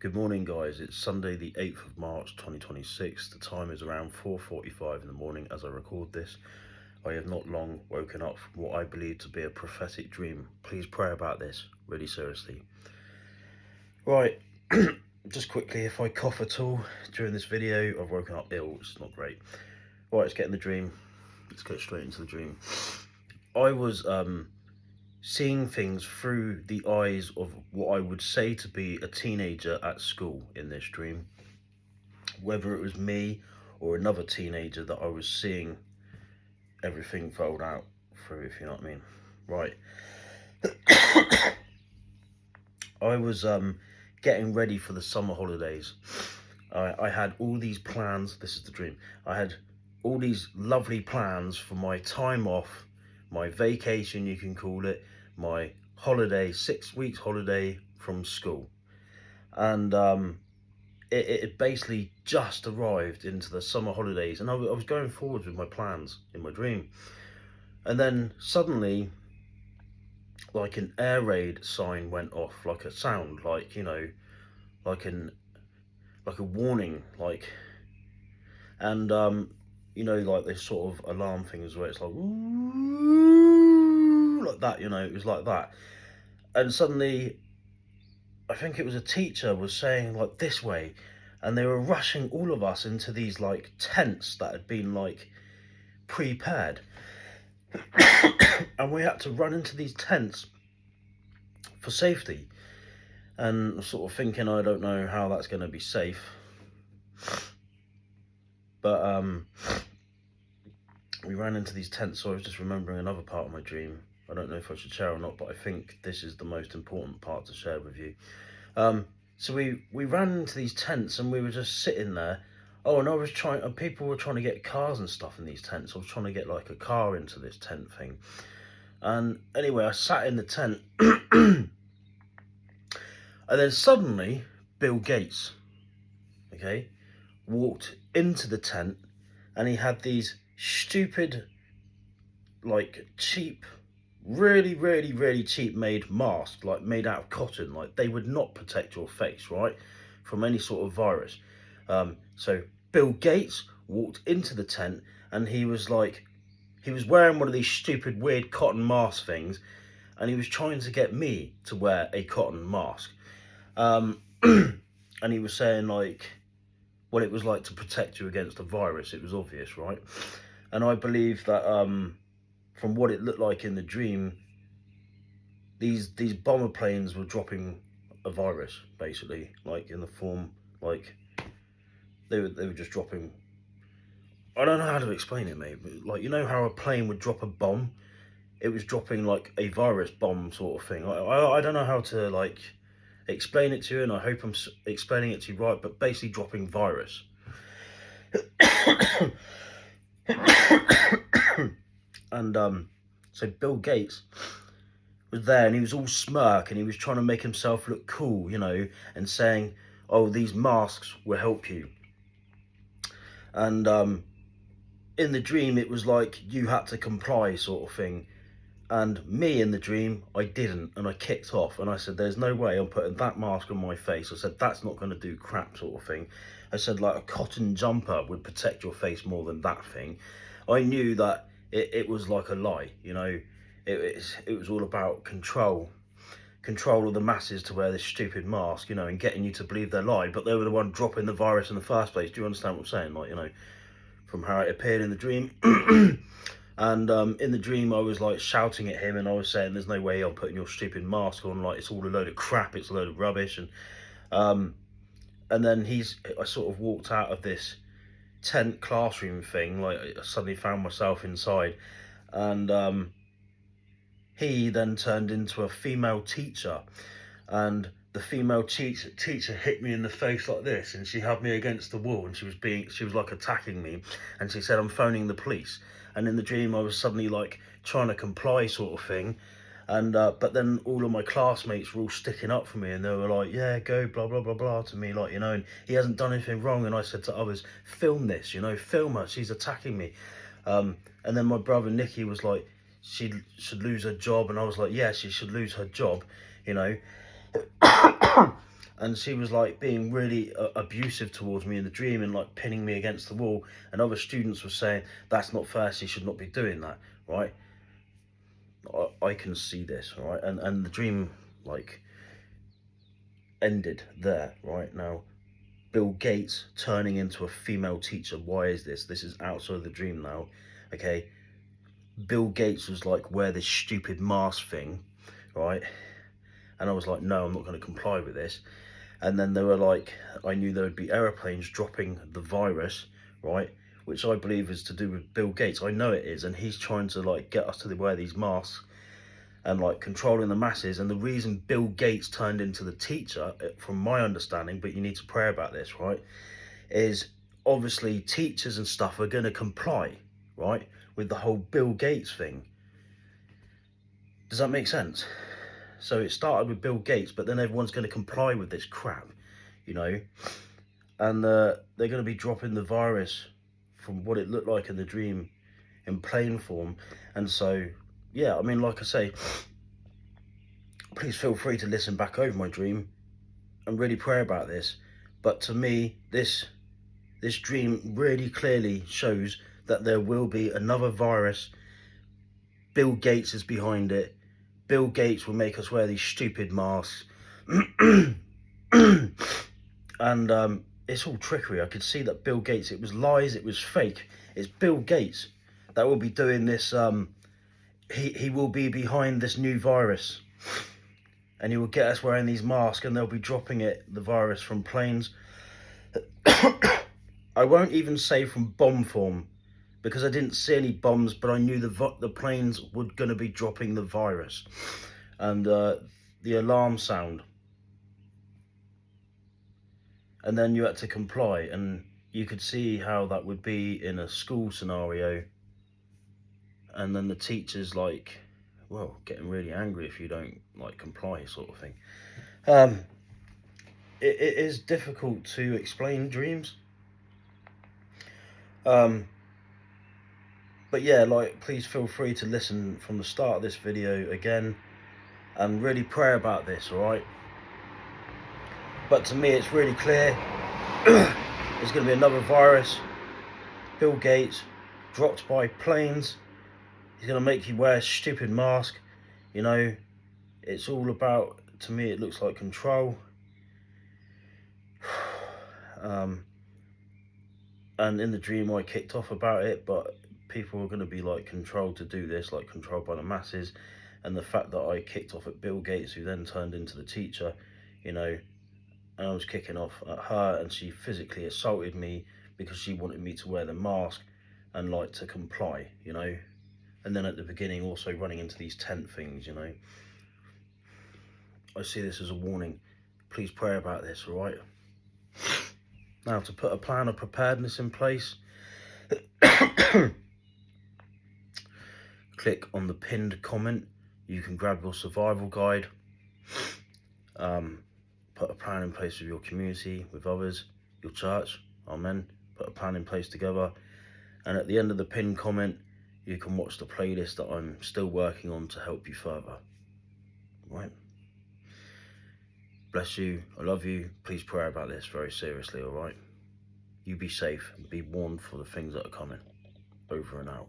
Good morning, guys. It's Sunday the 8th of March 2026. The time is around 4:45 in the morning as I record this. I have not long woken up from what I believe to be a prophetic dream. Please pray about this, really seriously. Right, just quickly, if I cough at all during this video, I've woken up ill, which is not great. Right, let's get in the dream. Let's get straight into the dream. I was seeing things through the eyes of what I would say to be a teenager at school in this dream. Whether it was me or another teenager that I was seeing everything fold out through, if you know what I mean. Right. I was getting ready for the summer holidays. I had all these plans. This is the dream. I had all these lovely plans for my time off, my vacation, you can call it, my holiday, 6 weeks holiday from school. And it had basically just arrived into the summer holidays, and I was going forward with my plans in my dream. And then suddenly, like an air raid sign went off, like a sound, like, you know, like a warning, like, and you know, like this sort of alarm things where it's like, "Ooh," like that, you know, it was like that. And suddenly, I think it was a teacher was saying like this way, and they were rushing all of us into these like tents that had been like prepared. And we had to run into these tents for safety. And I'm sort of thinking, I don't know how that's going to be safe. But we ran into these tents, so I was just remembering another part of my dream. I don't know if I should share or not, but I think this is the most important part to share with you. So we ran into these tents and we were just sitting there. Oh, and I was trying, people were trying to get cars and stuff in these tents. I was trying to get like a car into this tent thing. And anyway, I sat in the tent. And then suddenly, Bill Gates, okay, walked into the tent, and he had these stupid, like cheap, really cheap made masks, like made out of cotton. Like they would not protect your face, right, from any sort of virus. So Bill Gates walked into the tent, and he was wearing one of these stupid weird cotton mask things, and he was trying to get me to wear a cotton mask. And he was saying like what it was like to protect you against a virus. It was obvious, right? And I believe that from what it looked like in the dream, these bomber planes were dropping a virus, basically, like in the form, like they were just dropping. I don't know how to explain it, mate. But like, you know how a plane would drop a bomb? It was dropping like a virus bomb sort of thing. I don't know how to like explain it to you, and I hope I'm explaining it to you right, but basically dropping virus. And so Bill Gates was there, and he was all smirk, and he was trying to make himself look cool, you know, and saying, oh, these masks will help you. And in the dream, it was like you had to comply sort of thing. And me in the dream, I didn't, and I kicked off, and I said, there's no way I'm putting that mask on my face. I said, that's not going to do crap sort of thing. I said, like, a cotton jumper would protect your face more than that thing. I knew that it was like a lie, you know. It was all about control of the masses to wear this stupid mask, you know, and getting you to believe their lie, but they were the one dropping the virus in the first place. Do you understand what I'm saying? Like, you know, from how it appeared in the dream. And in the dream, I was like shouting at him, and I was saying, there's no way I'm putting your stupid mask on, like it's all a load of crap, it's a load of rubbish. And then I sort of walked out of this tent classroom thing, like I suddenly found myself inside, and he then turned into a female teacher, and the female teacher hit me in the face like this, and she had me against the wall, and she was like attacking me, and she said, I'm phoning the police. And in the dream, I was suddenly like trying to comply sort of thing, and but then all of my classmates were all sticking up for me, and they were like, yeah, go, blah blah blah blah to me, like, you know, and he hasn't done anything wrong. And I said to others, film this, you know, film her, she's attacking me. And then my brother Nicky was like, she should lose her job, and I was like, yeah, she should lose her job, you know. and she was like being really abusive towards me in the dream and like pinning me against the wall, and other students were saying that's not fair, she should not be doing that, right? I can see this, right? And the dream like ended there. Right now, Bill Gates turning into a female teacher. Why is this? This is outside of the dream now. Okay, Bill Gates was like, wear this stupid mask thing, right? And I was like, no, I'm not going to comply with this. And then they were like, I knew there would be aeroplanes dropping the virus, right? Which I believe is to do with Bill Gates. I know it is, and he's trying to like get us to wear these masks and like controlling the masses. And the reason Bill Gates turned into the teacher, from my understanding, but you need to pray about this, right, is obviously teachers and stuff are going to comply, right, with the whole Bill Gates thing. Does that make sense? So it started with Bill Gates, but then everyone's going to comply with this crap, you know, and they're going to be dropping the virus from what it looked like in the dream in plain form. And so, yeah, I mean, like I say, please feel free to listen back over my dream and really pray about this. But to me, this dream really clearly shows that there will be another virus. Bill Gates is behind it. Bill Gates will make us wear these stupid masks. And it's all trickery. I could see that Bill Gates, it was lies, it was fake. It's Bill Gates that will be doing this. He will be behind this new virus. And he will get us wearing these masks, and they'll be dropping the virus from planes. I won't even say from bomb form, because I didn't see any bombs, but I knew the planes were going to be dropping the virus. And the alarm sound. And then you had to comply, and you could see how that would be in a school scenario. And then the teacher's like, well, getting really angry if you don't like comply, sort of thing. It is difficult to explain dreams. But yeah, like, please feel free to listen from the start of this video again and really pray about this, alright? But to me, it's really clear. There's going to be another virus. Bill Gates dropped by planes. He's going to make you wear a stupid mask. You know, it's all about, to me, it looks like control. And in the dream I kicked off about it, but people are going to be like controlled to do this, like controlled by the masses. And the fact that I kicked off at Bill Gates, who then turned into the teacher, you know, and I was kicking off at her, and she physically assaulted me because she wanted me to wear the mask and like to comply, you know. And then at the beginning also running into these tent things, you know. I see this as a warning. Please pray about this, all right? Now, to put a plan of preparedness in place, click on the pinned comment. You can grab your survival guide. Put a plan in place with your community, with others, your church. Amen. Put a plan in place together. And at the end of the pinned comment, you can watch the playlist that I'm still working on to help you further. Right? Bless you. I love you. Please pray about this very seriously, all right? You be safe and be warned for the things that are coming. Over and out.